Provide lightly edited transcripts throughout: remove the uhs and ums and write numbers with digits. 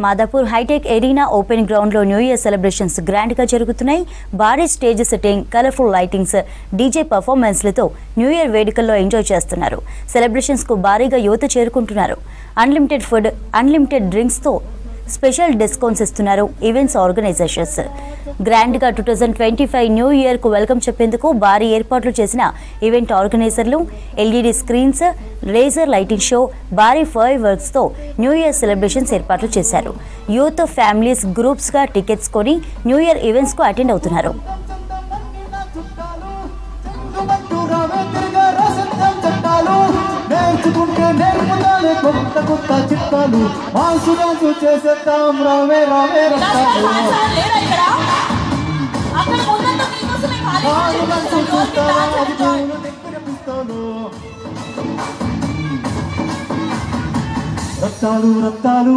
Madhapur Hitech arena open ground లో new year celebrations grand గా జరుగుతున్నాయి. భారీ stage setting, colourful lightings, DJ పర్ఫార్మెన్స్లతో న్యూ ఇయర్ వేడుకల్లో ఎంజాయ్ చేస్తున్నారు. సెలబ్రేషన్స్ కు భారీగా యువత చేరుకుంటున్నారు. అన్లిమిటెడ్ ఫుడ్, అన్లిమిటెడ్ డ్రింక్స్ తో స్పెషల్ డిస్కౌంట్స్ ఇస్తున్నారు ఈవెంట్స్ ఆర్గనైజేషన్స్. గ్రాండ్ గా 2025 న్యూ ఇయర్ కు వెల్కమ్ చెప్పేందుకు భారీ ఏర్పాట్లు చేసిన ఈవెంట్ ఆర్గనైజర్లు LED screens, laser lighting show, భారీ ఫైర్ వర్క్స్ తో న్యూ ఇయర్ సెలబ్రేషన్స్ ఏర్పాట్లు చేశారు. యూత్, ఫ్యామిలీస్ గ్రూప్స్ గా టికెట్స్ కొని న్యూ ఇయర్ ఈవెంట్స్ కు అటెండ్ అవుతున్నారు. రత్తాలు రత్తాలు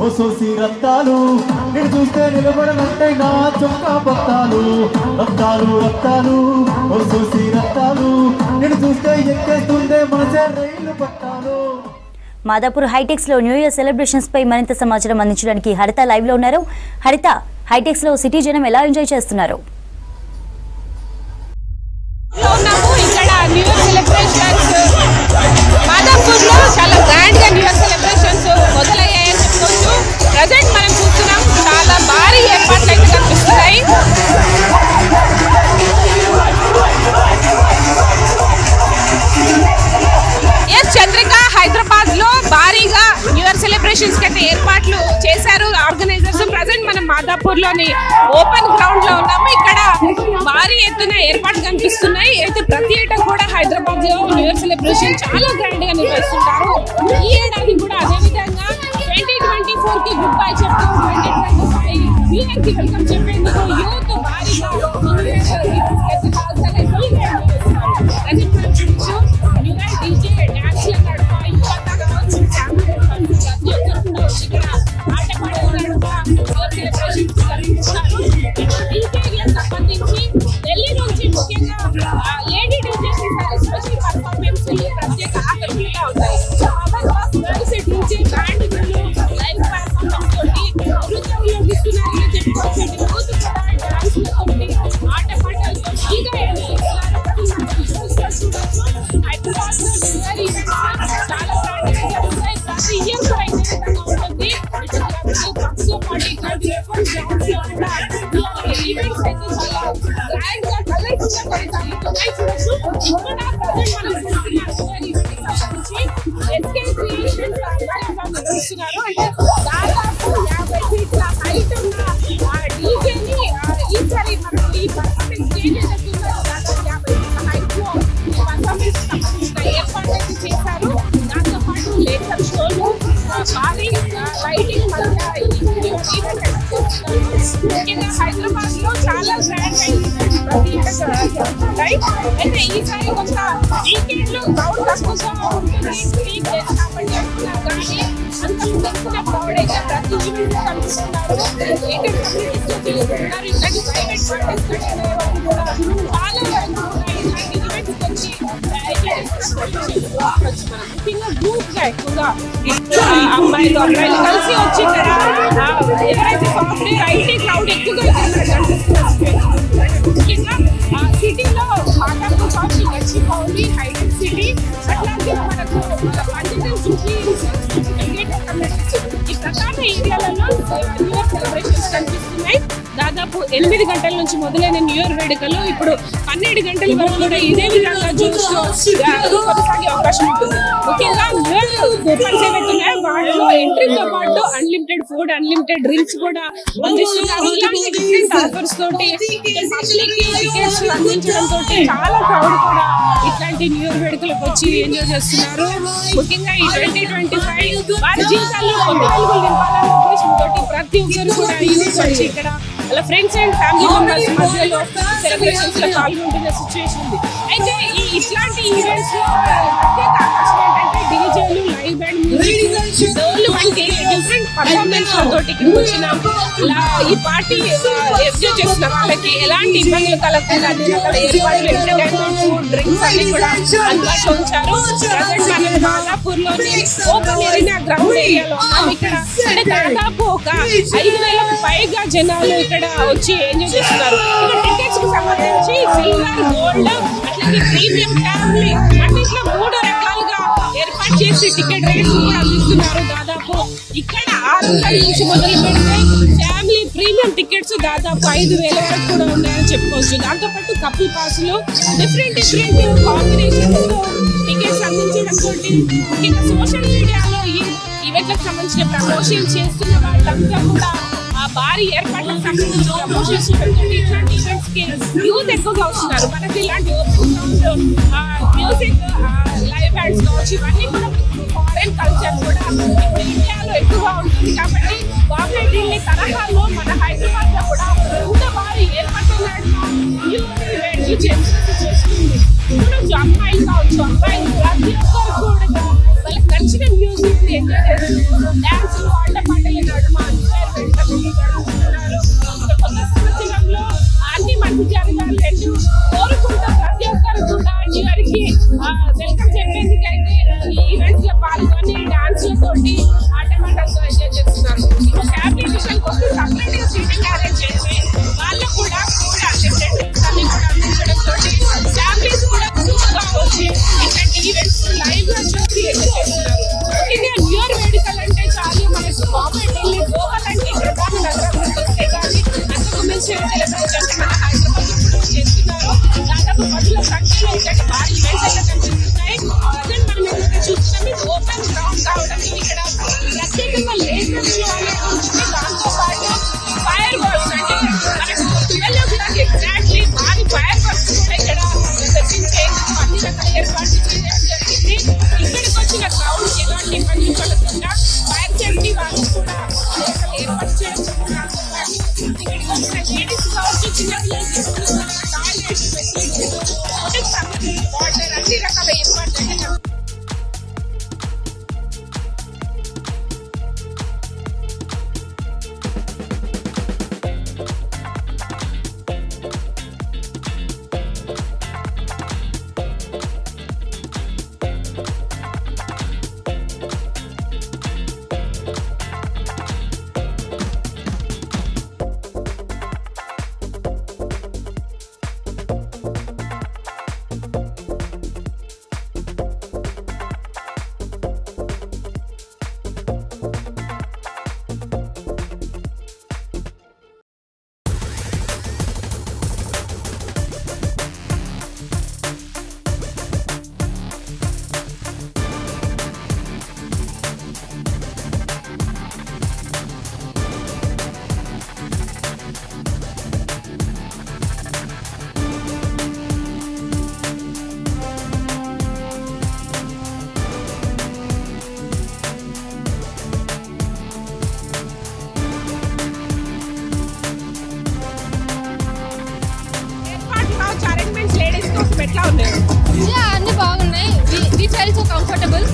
ఓ సోసి రత్తాలు, నేను చూస్తే నిలబడనంటే నా చొక్కా పత్తాలు. రత్తాలు రత్తాలు ఓ సోసి రత్తాలు, నేను చూస్తే ఎక్కేస్తుందే మనసే రైలు పట్టాలు. మాదాపూర్ హైటెక్స్ లో న్యూ ఇయర్ సెలబ్రేషన్స్ పై మరింత సమాచారం అందించడానికి హరిత లైవ్ లో ఉన్నారు. హరిత, హైటెక్స్ లో సిటీ జనం ఎలా ఎంజాయ్ చేస్తున్నారు? మాదాపూర్ లో చాలా గ్రాండ్ గా న్యూ ఇయర్ సెలబ్రేషన్స్ మొదలయ్యాయని చెప్పుకోవచ్చు. ప్రజెంట్ మనం చూస్తున్నాం, చాలా భారీ ఏర్పాట్లు అయితే కనిపిస్తున్నాయి. చంద్రిక హైదరాబాద్ లో భారీగా న్యూ ఇయర్ సెలబ్రేషన్స్ అయితే ఏర్పాట్లు చేశారు ఆర్గనైజర్స్. ప్రజెంట్ మనం మాదాపూర్ లోని ఓపెన్ గ్రౌండ్ లో ఉన్నాము. ఇక్కడ భారీ ఎత్తున ఏర్పాట్లు కనిపిస్తున్నాయి. అయితే ప్రతి ఏటా కూడా హైదరాబాద్ లో న్యూ ఇయర్ సెలబ్రేషన్ చాలా గ్రాండ్ గా నిర్వహిస్తుంటారు. ఈ ఏడాది కూడా అదే విధంగా 2024 కి గుడ్ బై చెప్తూ 2025 న్యూ ఇయర్ కి వెల్కమ్ చెప్పేందుకు యూత్ భారీగా సంబంధించి ఢిల్లీ నుంచి ముఖ్యంగా లేడీ డీజేస్ స్పెషల్ పర్ఫార్మెన్స్ ప్రత్యేక ఆకర్షణగా ఉంటాయి. డీజే బ్యాండ్ లైవ్ పర్ఫార్మెన్స్ తోటి నృత్యం ఇస్తున్నారని చెప్పుకోవచ్చు. యూత్ కూడా డాన్స్లతోటి ఆట పాటలతో హైదరాబాద్ లో చాలా జరుగుతాయి. ప్రతి ఇయర్ కూడా ఇదే విధంగా ఉంటుంది. పార్టీ ఈవెంట్స్ అయితే చాలా గ్రాండ్ గా కలర్ఫుల్ గా కొనసాగుతున్నాయి. నిర్వహిస్తున్నారు. అంటే దాదాపు 50 ఫీట్ల హైట్ ఉన్న డీజేని ఈసారి మనకు ఈ పర్ఫార్మెన్స్ స్టేజ్ ఏదైతుందో దాదాపు 50 ఫీట్ల హైట్ లో పర్ఫార్మెన్స్ సంబంధించిన ఏర్పాటు అయితే చేశారు. దాంతో పాటు లేజర్ షోలు, భారీ లైటింగ్ మధ్య ముఖ్యంగా హైదరాబాద్ లో చాలా గ్రాండ్ జరుగుతుంటాయి. అయితే ఈసారి కొంత వీకెండ్లు క్రౌడ్ తక్కువగా ఉంటుంది కాబట్టి అంటున్నారు. కానీ అంత ఎక్కువ క్రౌడ్ అయితే ప్రతి ఈవెంట్ లో కనిపిస్తున్నారు. ఇట్లాంటి ప్రైవేట్ పార్టీస్ కూడా చాలా ఇలాంటి ఈవెంట్స్ వచ్చి ముఖ్యంగా గ్రూప్ గా ఎక్కువగా అమ్మాయిలు అబ్బాయిలు కలిసి వచ్చి ఇక్కడ ఎవరైతే సాఫ్ట్వేర్ ఐటీ క్రౌడ్ ఎక్కువగా ముఖ్యంగా సిటీలో మాదాపూర్ కాఫీ గచ్చిబౌలి హైటెక్ సిటీ అట్లాగే మనకు పండితులు సిటీ ఈ ప్రధాన ఏరియాలలో న్యూ ఇయర్ సెలబ్రేషన్స్ కనిపిస్తున్నాయి. దాదాపు 8 గంటల నుంచి మొదలైన న్యూ ఇయర్ వేడుకలు ఇప్పుడు 12 గంటల వరకు కూడా ఇదే విధంగా కొనసాగే అవకాశం ఉంటుంది. ముఖ్యంగా న్యూ ఇయర్ కూపన్స్ ఏవైతే ఉన్నాయో వాటిలో ఎంట్రీతో పాటు అన్లిమిటెడ్ ఫుడ్, అన్లిమిటెడ్ డ్రింక్స్ కూడా అందిస్తున్నారు. ఇలాంటి డిఫరెంట్ ఆఫర్స్ తోటి పబ్లిక్ టికెట్స్ అందించడం తోటి చాలా క్రౌడ్ కూడా ఇట్లాంటి న్యూ ఇయర్ వేడుకలకు వచ్చి ఎంజాయ్ చేస్తున్నారు. ముఖ్యంగా ఈ 2025 వారి జీవితాల్లో కొత్త వెలుగులు నింపాలనే ఉద్దేశంతో ప్రతి ఒక్కరు కూడా యూత్ వచ్చి ఇక్కడ వాళ్ళ ఫ్రెండ్స్ అండ్ ఫ్యామిలీ మెంబర్స్ మధ్యలో సెలబ్రేషన్స్ లో పాల్గొంటున్న సిచ్యువేషన్ ఉంది. అయితే ఇట్లాంటి ఈవెంట్స్ లో ప్రత్యేక ఆకర్షణ ఏంటంటే డీజే డీజేలు, లైవ్ బ్యాండ్ మ్యూజిక్, డోలు వంటి డిఫరెంట్ పర్ఫార్మెన్స్ తోటి ఇక్కడికి వచ్చినాం. ఈ పార్టీ ఎంజాయ్ చేసిన వాళ్ళకి ఎలాంటి ఇబ్బందులు కలగకుండా అన్ని రకాల ఏర్పాట్లు, ఎంటర్టైన్మెంట్, ఫుడ్, డ్రింక్స్ అన్ని కూడా అందుబాటులో ఉంచారు. ప్రజెంట్ మనం దాదాపూర్ లోని ఓపెన్ ఏరియా గ్రౌండ్ ఏరియాలో ఉన్నాం. ఇక్కడ దాదాపు ఒక 5,000కు పైగా జనాలు ఇక్కడ వచ్చి ఎంజాయ్ చేస్తున్నారు. ఇక్కడ టికెట్స్ కి సంబంధించి సిల్వర్, గోల్డ్, అట్లాగే ప్రీమియం, ఫ్యామిలీ అన్నిట్లో 3 రకాలుగా ఏర్పాటు చేసి టికెట్ రేట్స్ కూడా అందిస్తున్నారు. దాదాపు ఇక్కడ 600 నుంచి మొదలు పెడితే ఫ్యామిలీ ప్రీమియం టికెట్స్ దాదాపు 5,000 వరకు కూడా ఉన్నాయని చెప్పుకోవచ్చు. దాంతోపాటు కపుల్ పాసులు, డిఫరెంట్ కాంబినేషన్ టికెట్స్ అందించడంతో ముఖ్యంగా సోషల్ మీడియాలో ఈ ఈవెంట్లకు సంబంధించిన ప్రమోషన్ చేస్తున్న వాళ్ళంతా కూడా భారీ ఏర్పాట్లకు సంబంధించిన ప్రమోషన్స్ ఇట్లాంటి ఈవెంట్స్ కి యూత్ ఎక్కువగా వస్తున్నారు. మనకి ఇలాంటి మ్యూజిక్, లైవ్ బ్యాండ్స్ కావచ్చు, ఇవన్నీ కూడా ఫారెన్ కల్చర్ కూడా ఇప్పుడు ఇండియాలో ఎక్కువగా ఉంటుంది. కాబట్టి బాంబే, ఢిల్లీ తరహాలో మన హైదరాబాద్ లో కూడా ఇంత భారీ ఏర్పాట్లు ఈవెంట్లు చేస్తుంది. ఇప్పుడు అమ్మాయిలు కావచ్చు, అబ్బాయిలు ప్రతి ఒక్కరు కూడా వాళ్ళకి నచ్చిన మ్యూజిక్ ని ఎంజాయ్ చేస్తున్నారు. డాన్స్, ఆట పాటలు నడుమ కొత్త సంవత్సరంలో అన్ని మంచి జరగాలి కోరుకుంటూ ప్రతి ఒక్కరు కూడా న్యూ ఇయర్ కి వెల్కమ్ చెప్పేందుకైతే ఈ ఈవెంట్స్ లో పాల్గొని డాన్స్లతోటి, ఆట పాటలతో ఎంజాయ్ చేస్తున్నారు. ఇంకా ఫ్యామిలీ విషయానికి వస్తే సపరేట్ గా సీటింగ్ అరేంజ్ చేసి వాళ్ళకు కూడా అన్ని కూడా అందించడంతో ఫ్యామిలీస్ కూడా గ్రూప్గా వచ్చి ఇట్లాంటి ఈవెంట్స్ లైవ్ గా చూసి ఎంజాయ్ చేస్తున్నారు. ముఖ్యంగా న్యూ ఇయర్ వేడుకలు అంటే చాలా మనకు బాంబే, ఢిల్లీ, గోవా లాంటి ప్రధాన నగరాలకు వస్తే కానీ అంతకు మించి సెలబ్రేషన్స్ మన హైదరాబాద్ లో చేస్తున్నారు. దాదాపు 10,000 సంఖ్యలో ఇలాంటి భారీ ఈవెంట్స్ అయితే కనిపిస్తున్నాయి. ప్రజెంట్ మనం ఏదైతే చూస్తున్నాం ఇది ఓపెన్ గ్రౌండ్ కావడం, ఇక్కడ ప్రత్యేకంగా లేజర్ షో అనేది ఉంటుంది. దాంతో పాటు ఫైర్ వర్క్స్ అంటే మనకు 12 o'clock ఎగ్జాక్ట్లీ భారీ ఫైర్ వర్క్స్ కూడా ఇక్కడ ప్రదర్శించేందుకు అన్ని రకాల ఏర్పాట్లు చేయడం జరిగింది. ఇక్కడికి వచ్చిన క్రౌడ్ ఎలాంటి ఇబ్బంది పడకుండా ఫైర్ సేఫ్టీ వాళ్ళు కూడా ఏర్పాటు చేయడం జరుగుతుంది. ఇక్కడికి వచ్చిన లేడీస్ కావచ్చు, చిన్నపిల్లలకి టాయిలెట్స్, ఫెసిలిటీస్, వాటర్ అన్ని రకాల ఏర్పాట్లు అయితే ఎట్లా ఉన్నాయి? అన్ని బాగున్నాయి. We felt so comfortable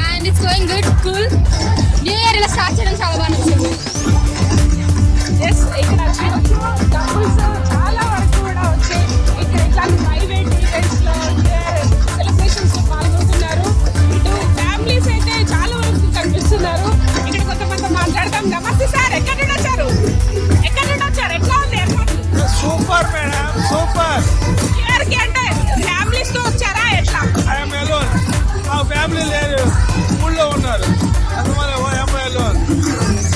and it's going good, cool. New year ఇలా స్టార్ట్ చేయడం చాలా బాగా నచ్చింది. ఇక్కడ కపుల్స్ చాలా వరకు కూడా వచ్చి ఇక్కడ ఇట్లాంటి ప్రైవేట్ ఈవెంట్స్ లో సెలబ్రేషన్స్ లో పాల్గొంటున్నారు. ఇటు ఫ్యామిలీస్ అయితే చాలా వరకు కనిపిస్తున్నారు. ఇక్కడ కొంతమంది మాట్లాడతాం. నమస్తే సార్, ఎక్కడ నుండి వచ్చారు? ఎక్కడ నుండి వచ్చారు? ఎట్లా ఉంది ఏర్పాట్లు? Super madam, super. ఇయర్కి అంటే ఫ్యామిలీస్ తో వచ్చారా ఎట్లా? మా ఫ్యామిలీ లేదు, ఊళ్ళో ఉన్నారు. అందువల్ల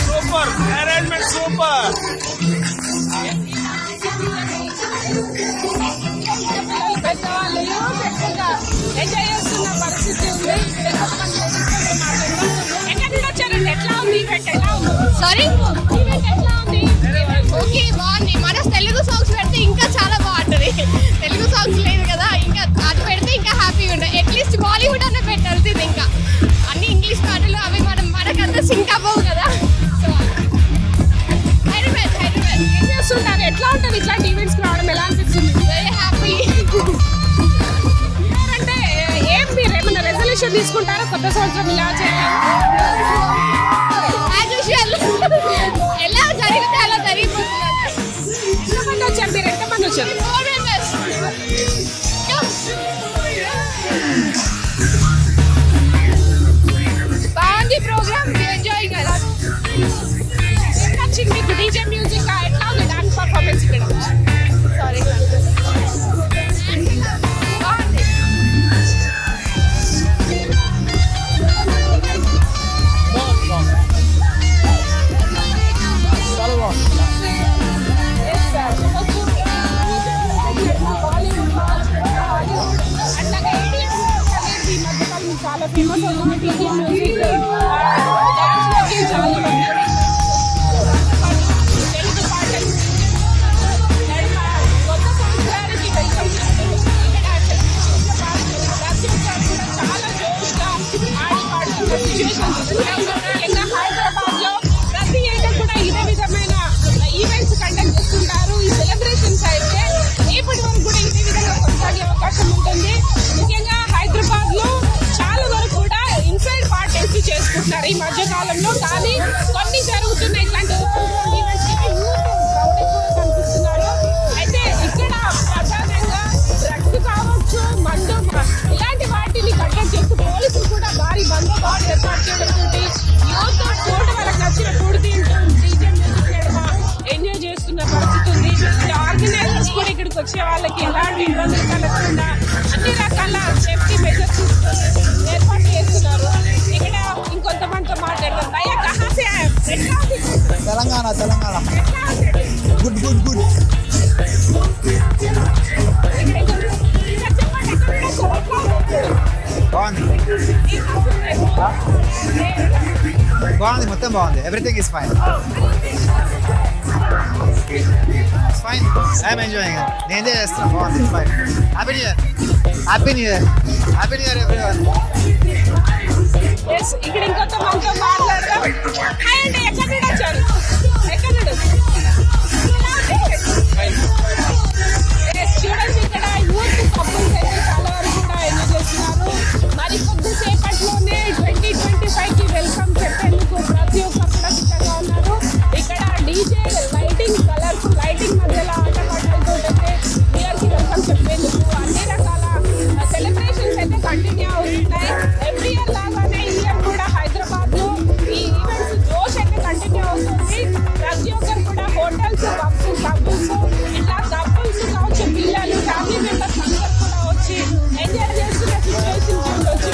సూపర్ అరేంజ్మెంట్, సూపర్. పెద్దవాళ్ళు ఎంజాయ్ చేస్తున్న పరిస్థితి ఉంది. ఎక్కడి నుండి వచ్చారండి? ఎట్లా ఉంది ఈవెంట్? ఎలా ఉంది? సారీ, ఈవెంట్ ఎట్లా ఉంది? ఓకే, బాగుంది. మన తెలుగు సాంగ్స్ పెడితే ఇంకా చాలా బాగుంటుంది. తెలుగు సాంగ్స్ లేదు కదా, ఇంకా అది పెడితే ఇంకా హ్యాపీగా ఉంటుంది. అట్లీస్ట్ బాలీవుడ్ అన్న పెట్టాల్సింది. ఇంకా అన్ని ఇంగ్లీష్ పాటలు అవి మనకంతా సింక్ అవ్వవు కదా. సో హైదరాబాద్ ఏం చేస్తుంటారు? ఎట్లా ఉంటుంది ఇట్లాంటి ఈవెంట్స్ రావడం? ఎలా అనిపిస్తుంది? Very happy. అంటే ఏం మీరు ఏమైనా రెజల్యూషన్ సంవత్సరం తీసుకుంటారా కొత్త సంవత్సరం ఇలా చేయాలి ఎలా జరిగితే అలా జరిగిపోతుంది. ఎంతమంది వచ్చారు మీరు ఎంతమంది వచ్చారు బాగుంది ప్రోగ్రామ్ ఎంజాయింగ్ అలా నచ్చింది మీకు డీజే మ్యూజిక్ ఎట్లా ఉంది డాన్స్ పర్ఫార్మెన్స్ ఇక్కడ సారీ బాగుంది చాలా ఫేమస్ అవుతుంది డీజే మ్యూజిక్ చాలా మంది తెలుగు పాటలు కొత్త సంవత్సరానికి వెల్కమ్ చాలా జోష్గా ఆడి పాడుతున్న సిచ్యువేషన్స్ ముఖ్యంగా హైదరాబాద్లో ప్రతి ఏటా కూడా ఇదే విధమైన ఈవెంట్స్ కండక్ట్ చేస్తుంటారు. ఈ సెలబ్రేషన్స్ అయితే రేపటి వరకు కూడా ఇదే విధంగా కొనసాగే అవకాశం ఉంటుంది. ముఖ్యంగా హైదరాబాద్లో చాలా వరకు కూడా ఇన్సైడ్ పార్టీస్ చేసుకుంటున్నారు ఈ మధ్య కాలంలో. కానీ కొన్ని జరుగుతున్నాయి ఇట్లాంటి ఈవెంట్స్ క్రౌడ్ ఎక్కువ కనిపిస్తున్నారు. అయితే ఇక్కడ ప్రధానంగా డ్రగ్స్ కావచ్చు మందు ఇలాంటి వాటిని కండక్ట్ చేస్తూ పోలీసులు కూడా భారీ బందోబస్తు ఏర్పాటు చేయడంతో యూత్ ఫుడ్ వాళ్ళకి నచ్చిన ఫుడ్ తింటూ డీజే మ్యూజిక్ నడుమ ఎంజాయ్ చేస్తున్న పరిస్థితి ఉంది. ఆర్గనైజర్స్ కూడా ఇక్కడికి వచ్చే వాళ్ళకి ఎలాంటి ఇబ్బందులు కలగకుండా అన్ని రకాల సేఫ్టీ మెజర్స్ ఏర్పాటు చేస్తున్నారు. ఇక్కడ ఇంకొంతమందితో మాట్లాడదాం. భయ్యా కహా సే ఆయే? తెలంగాణ గుడ్ బాగుంది మొత్తం బాగుంది. Everything is fine I'm enjoying. నేను ఎంజాయ్ చేస్తాను. బాగుంది fine. Happy new year everyone. ఇక్కడ ఇంకొంతమందితో మాట్లాడదాం. హాయ్ అండి, ఎక్కడ నుండి వచ్చారు? ఎక్కడ నుండి? చూడండి ఇక్కడ యూత్ కపుల్స్ అయితే చాలా వరకు కూడా ఎంజాయ్ చేస్తున్నారు. మరి కొద్దిసేపట్లోనే 2025కి వెల్కమ్ చెప్పేందుకు ప్రతి ఒక్కరు కూడా సిద్ధంగా ఉన్నారు. ఇక్కడ డీజే లైటింగ్ కలర్ఫుల్ లైటింగ్ మధ్యలో ఆటపాటలతో అయితే ఇయర్కి వెల్కమ్ చెప్పేందుకు అన్ని రకాల సెలబ్రేషన్స్ అయితే కంటిన్యూ అవుతున్నాయి. ఎవ్రీ ఇయర్ లాగానే ఈ ఇయర్ కూడా హైదరాబాద్లో ఈ ఈవెంట్స్ జోష్ అయితే కంటిన్యూ అవుతుంది. ప్రతి ఒక్కరు కూడా హోటల్స్ పబ్స్ కపుల్స్ ఇట్లా కపుల్స్ కావచ్చు పిల్లలు ఫ్యామిలీ మెంబర్స్ అందరూ కూడా వచ్చి ఎంజాయ్ చేస్తున్న సిచ్యువేషన్ వచ్చి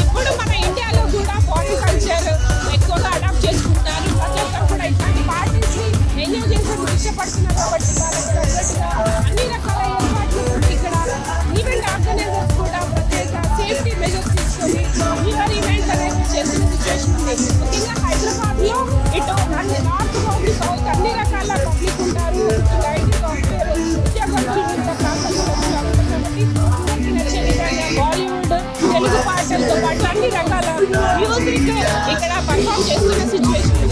ఇప్పుడు మన ఇండియాలో కూడా ఫారిన్ కల్చర్ ఎక్కువగా అడాప్ట్ చేసుకుంటున్నారు. ప్రతి ఒక్కరు కూడా ఇట్లాంటి పార్టీస్ ఎంజాయ్ చేసేందుకు ఇష్టపడుతున్నారు. కాబట్టి వాళ్ళకి తగ్గట్టుగా అన్ని రకాల ఏర్పాట్లు ఇక్కడ ఈవెంట్ ఆర్గనైజర్స్ కూడా ప్రత్యేక సేఫ్టీ మెజర్స్ తీసుకొని ఈవెంట్ అనేది చేసిన సిచ్యువేషన్ ఉంది. ముఖ్యంగా హైదరాబాద్లో ఇటు అన్ని నార్త్ బాంబే సౌత్ అన్ని రకాల పబ్లిక్ ఉంటారు. ఐటీ సాఫ్ట్వేర్ ఉద్యోగస్తులు వివిధ ప్రాంతాల్లో వచ్చే అవకాశం ఉంది. అందరికీ నచ్చే విధంగా బాలీవుడ్ తెలుగు పాటలతో పాటు అన్ని రకాల మ్యూజిక్ ఇక్కడ పర్ఫామ్ చేస్తున్న సిచ్యువేషన్